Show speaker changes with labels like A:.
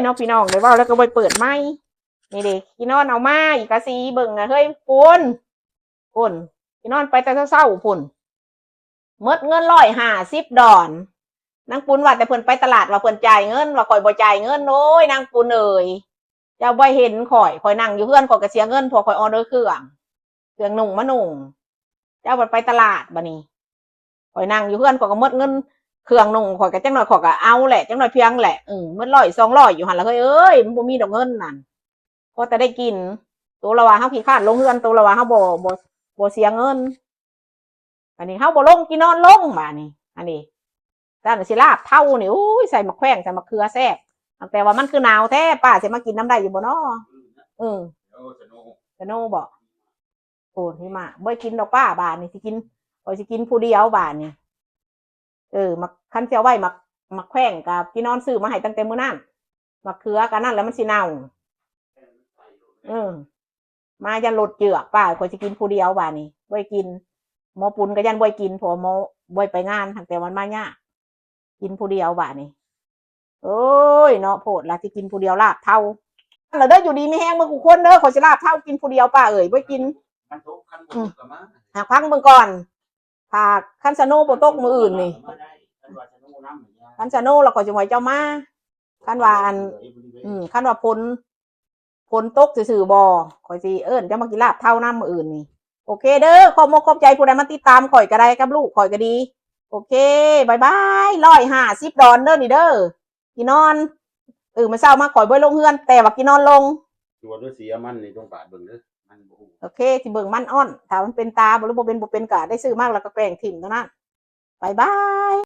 A: เนาะพี่น้องได้เว้าแล้วก็ไปเปิดไม้นี่เด็กพี่นอนเอามาอีกกะซีเบิ่งอะเฮ้ยปุ่นพี่นอนไปแต่เช้าๆปุ่นหมดเงิน150 ดอนนางปุนว่าแต่เพิ่นไปตลาดว่าเพิ่นจ่ายเงินว่าข่อยบ่จ่ายเงินโอ้ยนางปุนเอ้ยเจ้าบ่เห็นข่อยนั่งอยู่เฮือนข่อยก็เสียเงินพอข่อยออเดอร์เครื่องนุ่งมะนุ่งเจ้าไปตลาดบัดนี้ข่อยนั่งอยู่เฮือนข่อยก็หมดเงินเครื่องนุ่งข่อยก็จังหน่อยข่อยก็เอาแหละจังหน่อยเพียงแหละหมด100 200อยู่หั่นล่ะเฮ้ยเอ้ยมันบ่มีดอกเงินนั่นพอแต่ได้กินตัวละว่าเฮาขี้คร้านลงเฮือนตัวละว่าเฮาบ่เสียเงินอันนี้เฮาบ่ลงกินนอนลงบัดนี้อันนี้ด้านสิลาบเท่านี่อุ้ยใส่มะแขว้งใส่มะเขือแซ่บแต่ว่ามันคือหนาวแท้ป้าสิมากินน้ำได้อยู่บ่เนาะสโนบ่โอ้ที่มาบ่กินดอกป้าบาดนี่สิกินข่อยสิกินผู้เดียวบาดนี่มักคันสิเอาไว้มักแขว้งกับพี่นอนซื้อมาให้ตั้งแต่มื้อนั้นมะเขือกันนั่นแล้วมันสิเน่ามายันลดเจือกป้าข่อยสิกินผู้เดียวบาดนี่บ่กินหมอปุนก็ยันบ่กินเพราะหมอบ่ไปงานตั้งแต่วันมายากกินผู้เดียวบาดนี่โอ้ยเนาะโพดละสิกินผู้เดียวลาบเท่าแล้วเด้ออยู่ดีไม่แห้งมึงกูคนเด้อขอสิลาบเท่ากินผู้เดียวป้าเอ้ยบ่กินหากพังมึงก่อนถ้าคันซาโน่บ่ตกมื้ออื่นนี่คันซาโน่แล้วก็จะไว้เจ้ามาคันว่าคันว่าผลตกซื่อๆบ่ข่อยสิเอิ้นจะมากินลาบเท่านำมื้ออื่นนี่โอเคเด้อขอบมกขอบใจผู้ใดมาติดตามข่อยก็ได้กับลูกข่อยก็ดีโอเคบายบาย150 ดอนเด้อนี่เด้อกี่นอนมาเช้ามาข่อยบ่ลงเฮือนแต่ว่ากี่นอนลง
B: ตัวด้วยสีมันนี่ต้องปาดเบิ่งเด้อมันบ่ฮู้
A: โอเคสิเบิ่งมันอ่อนถ้ามันเป็นตาบ่หรือบ่เป็นก็ได้ซื้อมากแล้วก็แกล้งถิ่มเท่านั้นบายบาย